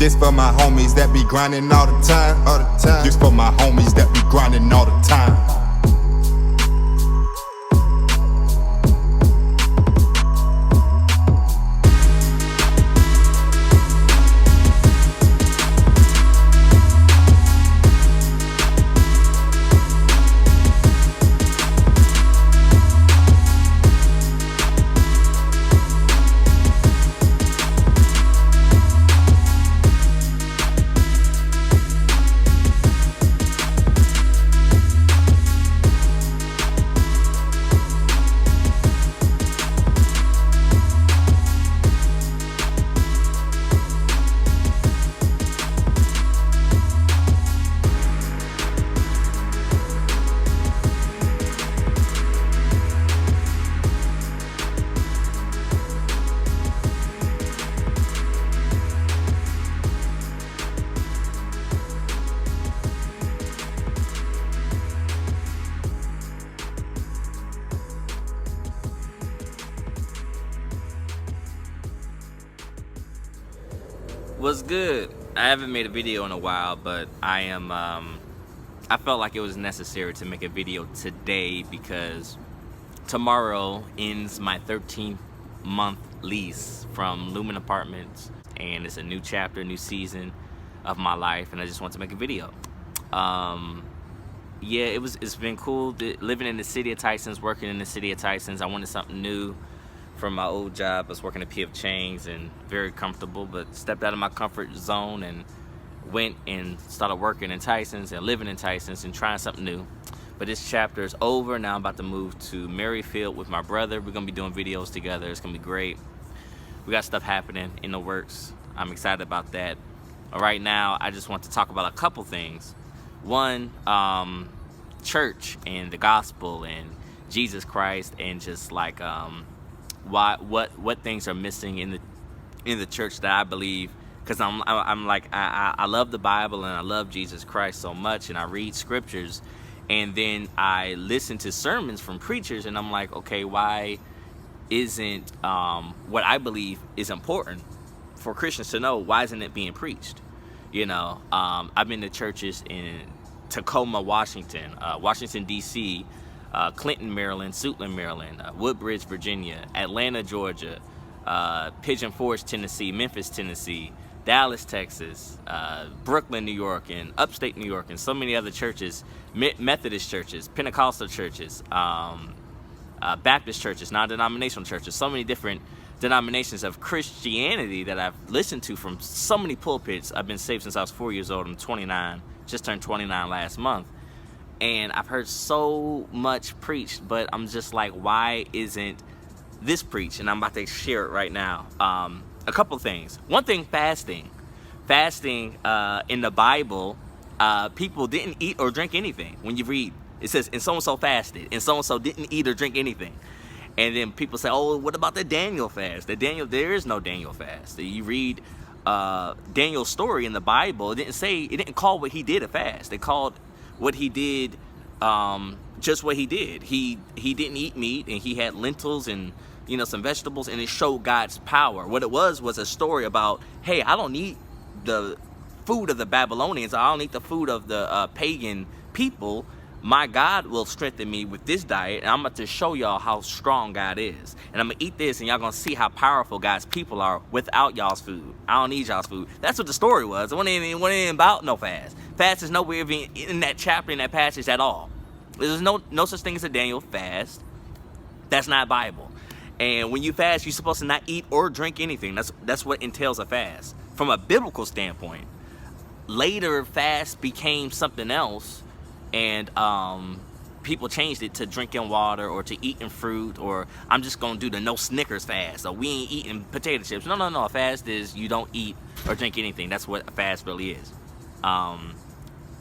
This for my homies that be grinding all the time. This for my homies that be grinding all the time. What's good? I haven't made a video in a while, but I felt like it was necessary to make a video today because tomorrow ends my 13-month lease from Lumen Apartments, and it's a new chapter, new season of my life, and I just want to make a video. Yeah, it's been cool living in the city of Tysons, working in the city of Tysons. I wanted something new from my old job. I was working at P.F. Chang's and very comfortable, but stepped out of my comfort zone and went and started working in Tysons and living in Tysons and trying something new. But this chapter is over. Now I'm about to move to Merrifield with my brother. We're gonna be doing videos together. It's gonna be great. We got stuff happening in the works. I'm excited about that. Right now, I just want to talk about a couple things. One, church and the gospel and Jesus Christ, and just like what things are missing in the church that I believe, because I love the Bible and I love Jesus Christ so much, and I read scriptures, and then I listen to sermons from preachers, and I'm like, okay, why isn't what I believe is important for Christians to know, why isn't it being preached? You know, I've been to churches in Tacoma, Washington, Washington D.C., Clinton, Maryland, Suitland, Maryland, Woodbridge, Virginia, Atlanta, Georgia, Pigeon Forge, Tennessee, Memphis, Tennessee, Dallas, Texas, Brooklyn, New York, and upstate New York, and so many other churches, Methodist churches, Pentecostal churches, Baptist churches, non-denominational churches, so many different denominations of Christianity that I've listened to from so many pulpits. I've been saved since I was 4 years old. I'm 29, just turned 29 last month. And I've heard so much preached, but I'm just like, why isn't this preached? And I'm about to share it right now. A couple things. One thing, fasting. Fasting in the Bible, people didn't eat or drink anything. When you read, it says, and so-and-so fasted, and so-and-so didn't eat or drink anything. And then people say, oh, what about the Daniel fast? There is no Daniel fast. You read Daniel's story in the Bible, it didn't call what he did a fast. It called what he did, just what he did. He didn't eat meat, and he had lentils and some vegetables, and it showed God's power. What it was a story about, hey, I don't need the food of the Babylonians. I don't need the food of the pagan people. My God will strengthen me with this diet, and I'm about to show y'all how strong God is. And I'm gonna eat this, and y'all gonna see how powerful God's people are without y'all's food. I don't need y'all's food. That's what the story was. It wasn't even about no fast. Fast is nowhere in that chapter, in that passage at all. There's no such thing as a Daniel fast. That's not Bible. And when you fast, you're supposed to not eat or drink anything. That's what entails a fast from a biblical standpoint. Later, fast became something else, and people changed it to drinking water or to eating fruit, or I'm just gonna do the no Snickers fast, or we ain't eating potato chips. No. A fast is you don't eat or drink anything. That's what a fast really is.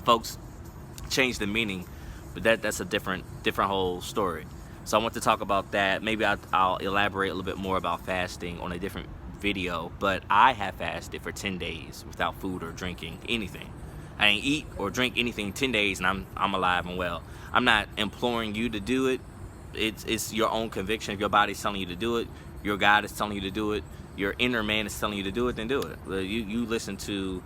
Folks changed the meaning, but that's a different whole story. So I want to talk about that. Maybe I'll elaborate a little bit more about fasting on a different video, but I have fasted for 10 days without food or drinking anything. I didn't eat or drink anything 10 days, and I'm alive and well. I'm not imploring you to do it. It's your own conviction. If your body's telling you to do it, your God is telling you to do it, your inner man is telling you to do it, then do it. You listen to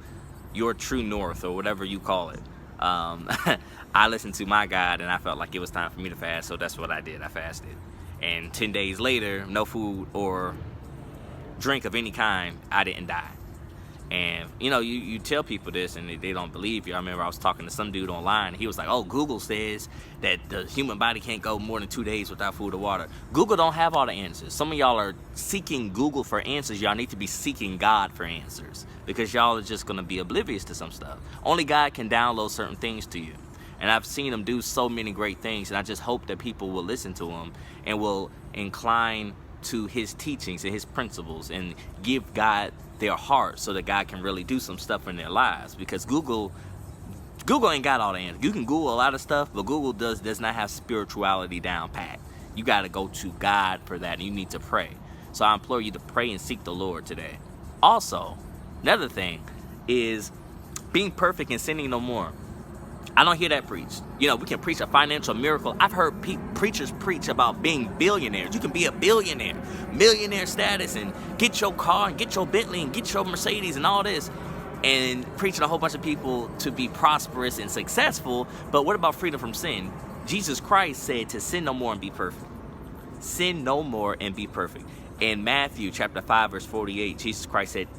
your true north, or whatever you call it. I listened to my God, and I felt like it was time for me to fast, so that's what I did. I fasted. And 10 days later, no food or drink of any kind, I didn't die. And you tell people this and they don't believe you. I remember I was talking to some dude online. He was like, oh, Google says that the human body can't go more than 2 days without food or water. Google don't have all the answers. Some of y'all are seeking Google for answers. Y'all need to be seeking God for answers, because y'all are just going to be oblivious to some stuff. Only God can download certain things to you. And I've seen him do so many great things, and I just hope that people will listen to him and will incline to his teachings and his principles and give God their heart, so that God can really do some stuff in their lives. Because Google ain't got all the answers. You can Google a lot of stuff, but Google does not have spirituality down pat. You got to go to God for that, and you need to pray. So I implore you to pray and seek the Lord today. Also, another thing is being perfect and sinning no more. I don't hear that preached. We can preach a financial miracle. I've heard preachers preach about being billionaires. You can be a billionaire, millionaire status, and get your car and get your Bentley and get your Mercedes and all this, and preaching a whole bunch of people to be prosperous and successful. But what about freedom from sin? Jesus Christ said to sin no more and be perfect. Sin no more and be perfect. In Matthew chapter 5 verse 48, Jesus Christ said,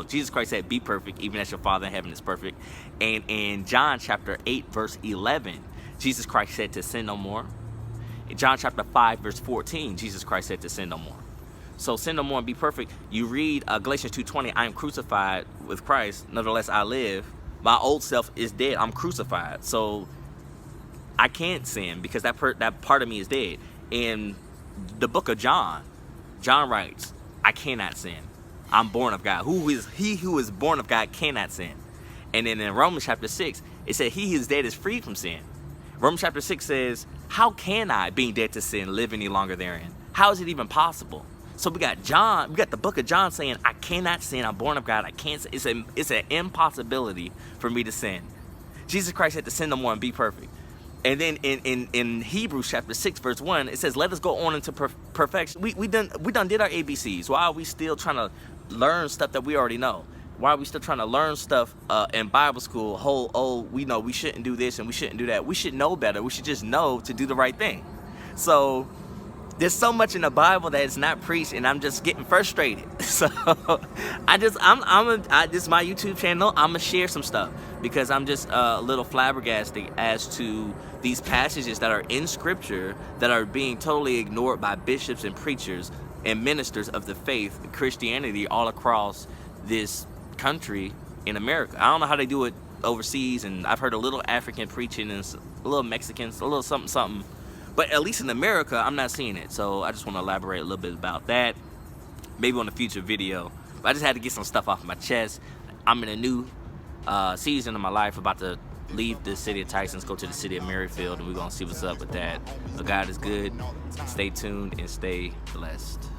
Jesus Christ said, be perfect, even as your Father in heaven is perfect. And in John chapter 8 verse 11, Jesus Christ said to sin no more. In John chapter 5 verse 14, Jesus Christ said to sin no more. So sin no more and be perfect. You read Galatians 2:20, I am crucified with Christ, nevertheless I live. My old self is dead. I'm crucified. So I can't sin, because that part of me is dead. In the book of John writes, I cannot sin. I'm born of God. He who is born of God cannot sin. And then in Romans chapter 6, it said, he who is dead is free from sin. Romans chapter 6 says, how can I, being dead to sin, live any longer therein? How is it even possible? So we got the book of John saying, I cannot sin. I'm born of God. I can't sin. It's an impossibility for me to sin. Jesus Christ said to sin no more and be perfect. And then in Hebrews chapter 6 verse 1, it says, let us go on into perfection. We done did our ABCs. Why are we still trying to learn stuff that we already know? Why are we still trying to learn stuff in Bible school? We know we shouldn't do this and we shouldn't do that. We should know better. We should just know to do the right thing. So there's so much in the Bible that is not preached, and I'm just getting frustrated. So this is my YouTube channel. I'm gonna share some stuff because I'm just a little flabbergasted as to these passages that are in Scripture that are being totally ignored by bishops and preachers and ministers of the faith, Christianity, all across this country in America. I don't know how they do it overseas, and I've heard a little African preaching and a little Mexicans, a little something. But at least in America, I'm not seeing it. So I just want to elaborate a little bit about that, maybe on a future video. But I just had to get some stuff off my chest. I'm in a new season of my life, about to leave the city of Tysons, go to the city of Merrifield, and we're going to see what's up with that. But God is good. Stay tuned and stay blessed.